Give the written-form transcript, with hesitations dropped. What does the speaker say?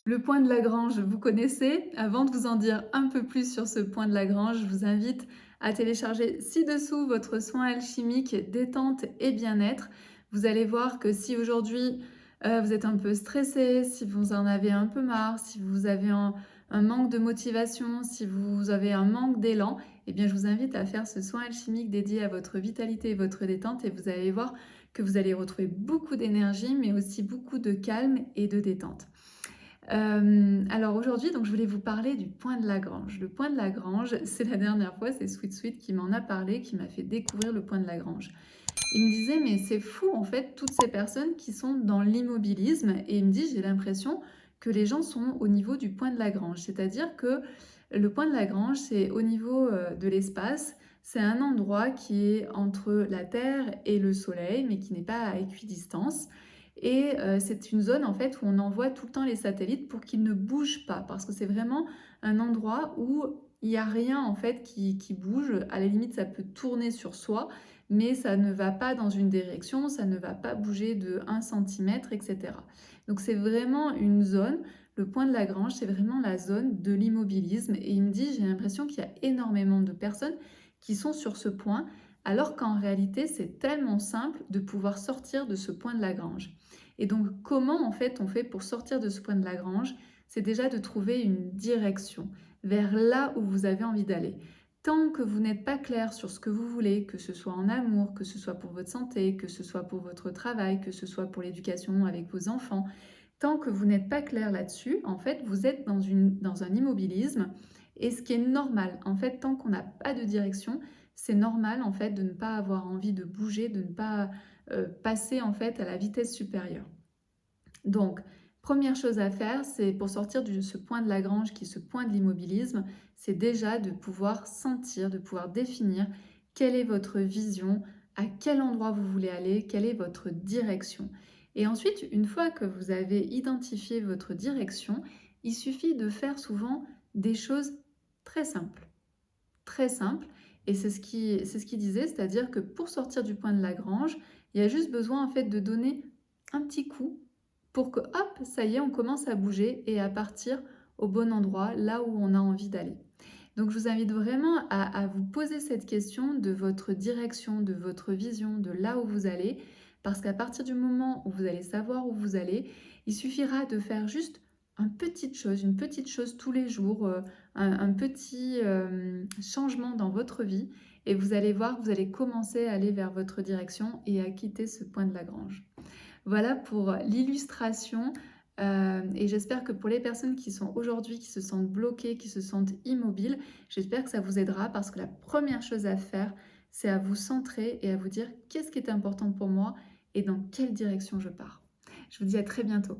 Le point de Lagrange, vous connaissez? Avant de vous en dire un peu plus sur ce point de Lagrange, je vous invite à télécharger ci-dessous votre soin alchimique détente et bien-être. Vous allez voir que si aujourd'hui vous êtes un peu stressé, si vous en avez un peu marre, si vous avez un manque de motivation, si vous avez un manque d'élan, eh bien je vous invite à faire ce soin alchimique dédié à votre vitalité et votre détente et vous allez voir que vous allez retrouver beaucoup d'énergie mais aussi beaucoup de calme et de détente. Alors aujourd'hui, donc je voulais vous parler du point de Lagrange. Le point de Lagrange, c'est la dernière fois, c'est Sweet Sweet qui m'en a parlé, qui m'a fait découvrir le point de Lagrange. Il me disait: «Mais c'est fou en fait, toutes ces personnes qui sont dans l'immobilisme» et il me dit: «J'ai l'impression que les gens sont au niveau du point de Lagrange». C'est-à-dire que le point de Lagrange, c'est au niveau, de l'espace. C'est un endroit qui est entre la Terre et le Soleil, mais qui n'est pas à équidistance et c'est une zone en fait où on envoie tout le temps les satellites pour qu'ils ne bougent pas. Parce que c'est vraiment un endroit où il y a rien en fait qui bouge. À la limite, ça peut tourner sur soi, mais ça ne va pas dans une direction, ça ne va pas bouger de 1 centimètre, et cetera. Donc c'est vraiment une zone, le point de Lagrange, c'est vraiment la zone de l'immobilisme et il me dit: «J'ai l'impression qu'il y a énormément de personnes qui sont sur ce point, alors qu'en réalité, c'est tellement simple de pouvoir sortir de ce point de Lagrange». Et donc comment en fait on fait pour sortir de ce point de Lagrange? C'est déjà de trouver une direction vers là où vous avez envie d'aller. Tant que vous n'êtes pas clair sur ce que vous voulez, que ce soit en amour, que ce soit pour votre santé, que ce soit pour votre travail, que ce soit pour l'éducation avec vos enfants, tant que vous n'êtes pas clair là-dessus, en fait, vous êtes dans un immobilisme. Et ce qui est normal, en fait, tant qu'on n'a pas de direction, c'est normal, en fait, de ne pas avoir envie de bouger, de ne pas passer, en fait, à la vitesse supérieure. Donc, première chose à faire, c'est pour sortir de ce point de Lagrange qui est ce point de l'immobilisme, c'est déjà de pouvoir sentir, de pouvoir définir quelle est votre vision, à quel endroit vous voulez aller, quelle est votre direction. Et ensuite, une fois que vous avez identifié votre direction, il suffit de faire souvent des choses très simples. Très simple. Et c'est ce qu'il disait, c'est-à-dire que pour sortir du point de Lagrange, il y a juste besoin en fait de donner un petit coup pour que hop, ça y est, on commence à bouger et à partir au bon endroit, là où on a envie d'aller. Donc je vous invite vraiment à vous poser cette question de votre direction, de votre vision, de là où vous allez, parce qu'à partir du moment où vous allez savoir où vous allez, il suffira de faire juste une petite chose tous les jours, un petit changement dans votre vie, et vous allez voir, vous allez commencer à aller vers votre direction et à quitter ce point de Lagrange. Voilà pour l'illustration, et j'espère que pour les personnes qui sont aujourd'hui, qui se sentent bloquées, qui se sentent immobiles, j'espère que ça vous aidera parce que la première chose à faire, c'est à vous centrer et à vous dire: «Qu'est-ce qui est important pour moi et dans quelle direction je pars?» Je vous dis à très bientôt.